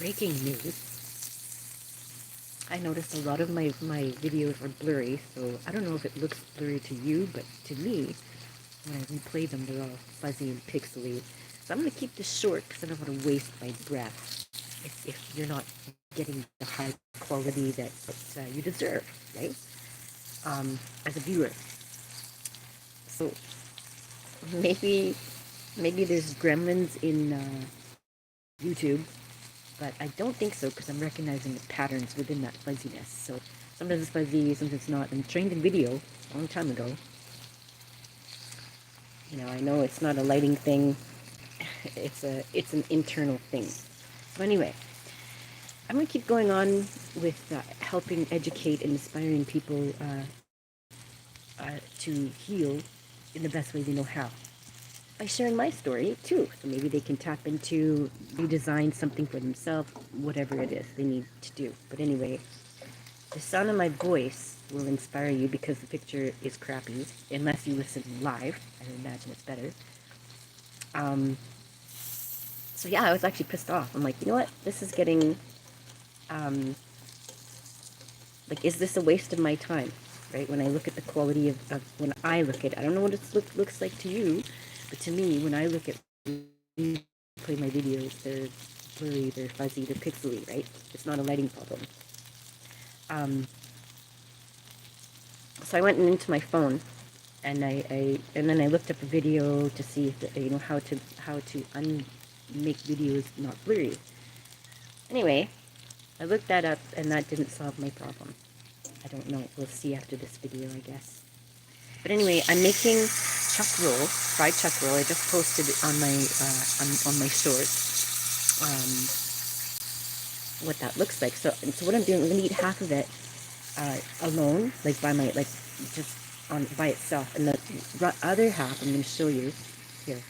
Breaking news. I noticed a lot of my videos are blurry, so I don't know if it looks blurry to you, but to me, when I replay them, they're all fuzzy and pixely. So I'm going to keep this short because I don't want to waste my breath if you're not getting the high quality that you deserve, right? As a viewer. So maybe there's gremlins in YouTube, but I don't think so because I'm recognizing the patterns within that fuzziness. So sometimes it's fuzzy, sometimes it's not. I'm trained in video a long time ago. I know it's not a lighting thing. It's an internal thing. So anyway, I'm gonna keep going on with helping educate and inspiring people to heal in the best way they know how, by sharing my story too. So maybe they can tap into redesign something for themselves, whatever it is they need to do. But anyway, the sound of my voice will inspire you because the picture is crappy, unless you listen live. I imagine it's better. Um, so yeah, I was actually pissed off. I'm like, you know what? This is getting, um, like, is this a waste of my time? Right? When I look at the quality of when I look at it, I don't know what it looks like to you, but to me, when I look at play my videos, they're blurry, they're fuzzy, they're pixely, right? It's not a lighting problem. Um, so I went into my phone, and and then I looked up a video to see if how to make videos not blurry. Anyway, I looked that up, and that didn't solve my problem. I don't know. We'll see after this video, I guess. But anyway, I'm making chuck roll, fried chuck roll. I just posted it on my on my shorts. What that looks like. So what I'm doing, I'm gonna eat half of it alone, like just on by itself, and the other half I'm gonna show you here.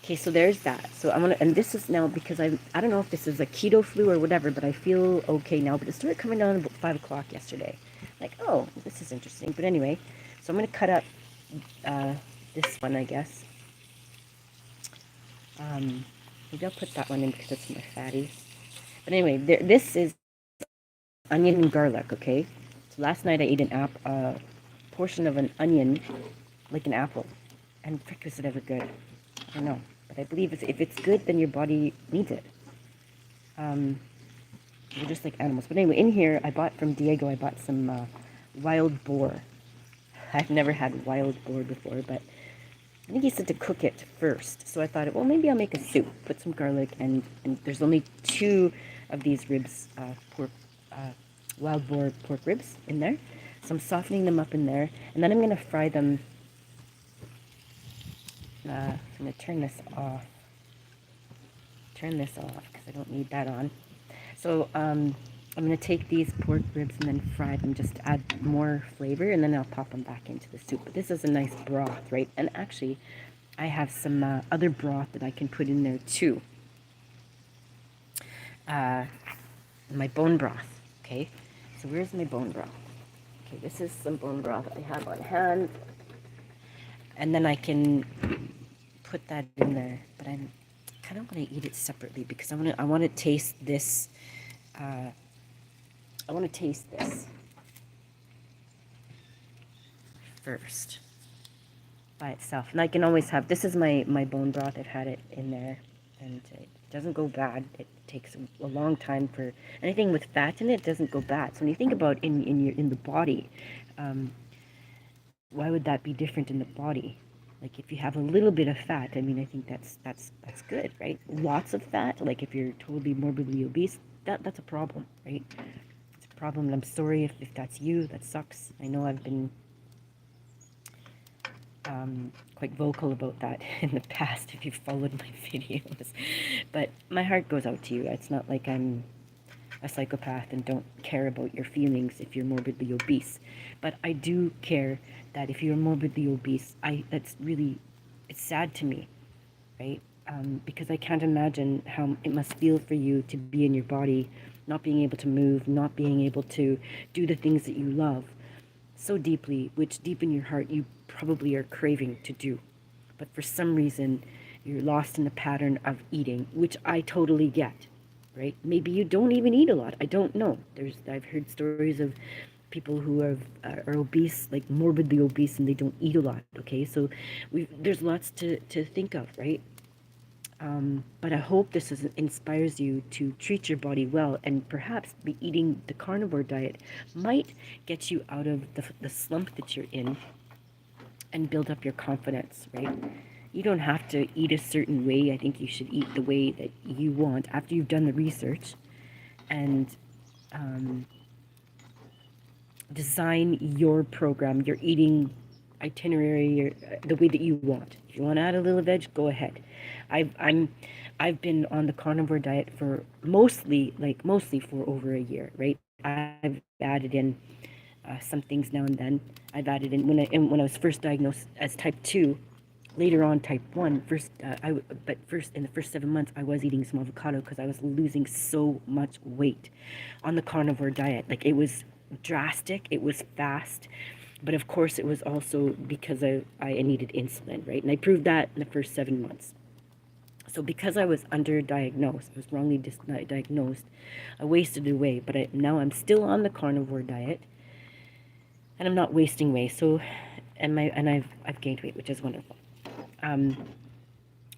Okay, so there's that. So I'm gonna, and this is now because I don't know if this is a keto flu or whatever, but I feel okay now. But it started coming down about 5 o'clock yesterday. Like, oh, this is interesting. But anyway, so I'm gonna cut up this one, I guess. Maybe I'll put that one in because it's my fatty. But anyway, this is onion and garlic. Okay, so last night I ate portion of an onion, like an apple, and frick, was it ever good? I don't know, but I believe if it's good, then your body needs it. We're just like animals. But anyway, in here, I bought from Diego, I bought some wild boar. I've never had wild boar before, but I think he said to cook it first. So I thought, well, maybe I'll make a soup, put some garlic, and there's only 2 of these ribs, wild boar pork ribs in there. So I'm softening them up in there, and then I'm going to fry them. I'm going to turn this off. Because I don't need that on. So I'm going to take these pork ribs and then fry them just to add more flavor, and then I'll pop them back into the soup. But this is a nice broth, right? And actually, I have some other broth that I can put in there too. My bone broth, okay? So where's my bone broth? Okay, this is some bone broth I have on hand. And then I can put that in there, but I'm kind of want to eat it separately because I want to taste this. I want to taste this first by itself. And I can always have, this is my bone broth. I've had it in there, and it doesn't go bad. It takes a long time for anything with fat in it. Doesn't go bad. So when you think about in the body, why would that be different in the body? Like if you have a little bit of fat, I mean, I think that's good, right? Lots of fat, like if you're totally morbidly obese, that's a problem, right? It's a problem, and I'm sorry if that's you. That sucks. I know I've been quite vocal about that in the past if you've followed my videos, but my heart goes out to you. It's not like I'm a psychopath and don't care about your feelings if you're morbidly obese, but I do care that if you're morbidly obese, it's sad to me, right? Because I can't imagine how it must feel for you to be in your body, not being able to move, not being able to do the things that you love so deeply, which deep in your heart you probably are craving to do. But for some reason, you're lost in the pattern of eating, which I totally get, right? Maybe you don't even eat a lot. I don't know. I've heard stories of people who are obese, like morbidly obese, and they don't eat a lot. Okay, so there's lots to think of, right? But I hope inspires you to treat your body well, and perhaps be eating the carnivore diet might get you out of the slump that you're in and build up your confidence, right? You don't have to eat a certain way. I think you should eat the way that you want after you've done the research and um, design your program, your eating itinerary, the way that you want. If you want to add a little veg, go ahead. I've been on the carnivore diet for mostly for over a year, right? I've added in some things now and then. I've added in when I was first diagnosed as type 2, later on type 1. But first in the first 7 months I was eating some avocado because I was losing so much weight on the carnivore diet. Like, it was drastic, it was fast, but of course it was also because I needed insulin, right? And I proved that in the first 7 months. So because I was underdiagnosed, I was wrongly diagnosed, I wasted away. But now I'm still on the carnivore diet, and I'm not wasting weight. So, I've gained weight, which is wonderful.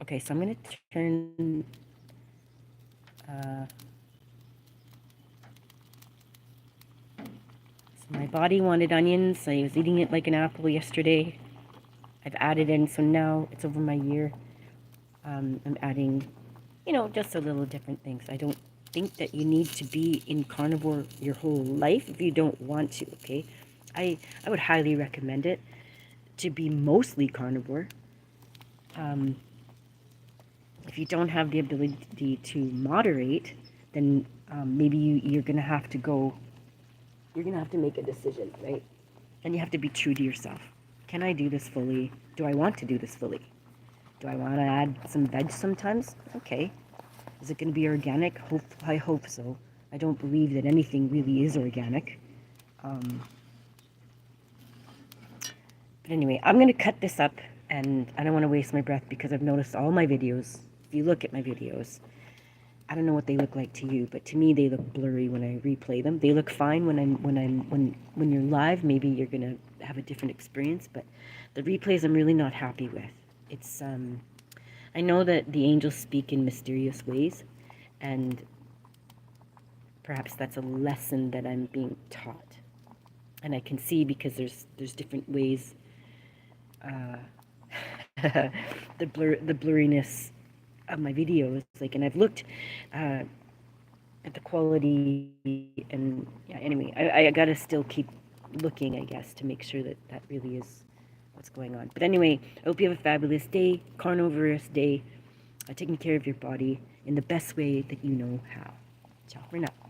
Okay, so I'm gonna turn. So my body wanted onions. I was eating it like an apple yesterday. I've added in, so now it's over my year. I'm adding, just a little different things. I don't think that you need to be in carnivore your whole life if you don't want to, okay? I would highly recommend it to be mostly carnivore. If you don't have the ability to moderate, then maybe you're going to have to make a decision, right? And you have to be true to yourself. Can I do this fully? Do I want to do this fully? Do I want to add some veg sometimes? Okay. Is it going to be organic? I hope so. I don't believe that anything really is organic. But anyway, I'm going to cut this up, and I don't want to waste my breath because I've noticed all my videos. If you look at my videos, I don't know what they look like to you, but to me they look blurry when I replay them. They look fine when you're live. Maybe you're going to have a different experience, but the replays I'm really not happy with. It's I know that the angels speak in mysterious ways, and perhaps that's a lesson that I'm being taught. And I can see, because there's different ways, the blurriness of my videos. Like, and I've looked at the quality, and yeah. Anyway, I gotta still keep looking, I guess, to make sure that really is what's going on. But anyway, I hope you have a fabulous day, carnivorous day, taking care of your body in the best way that you know how. Ciao for now.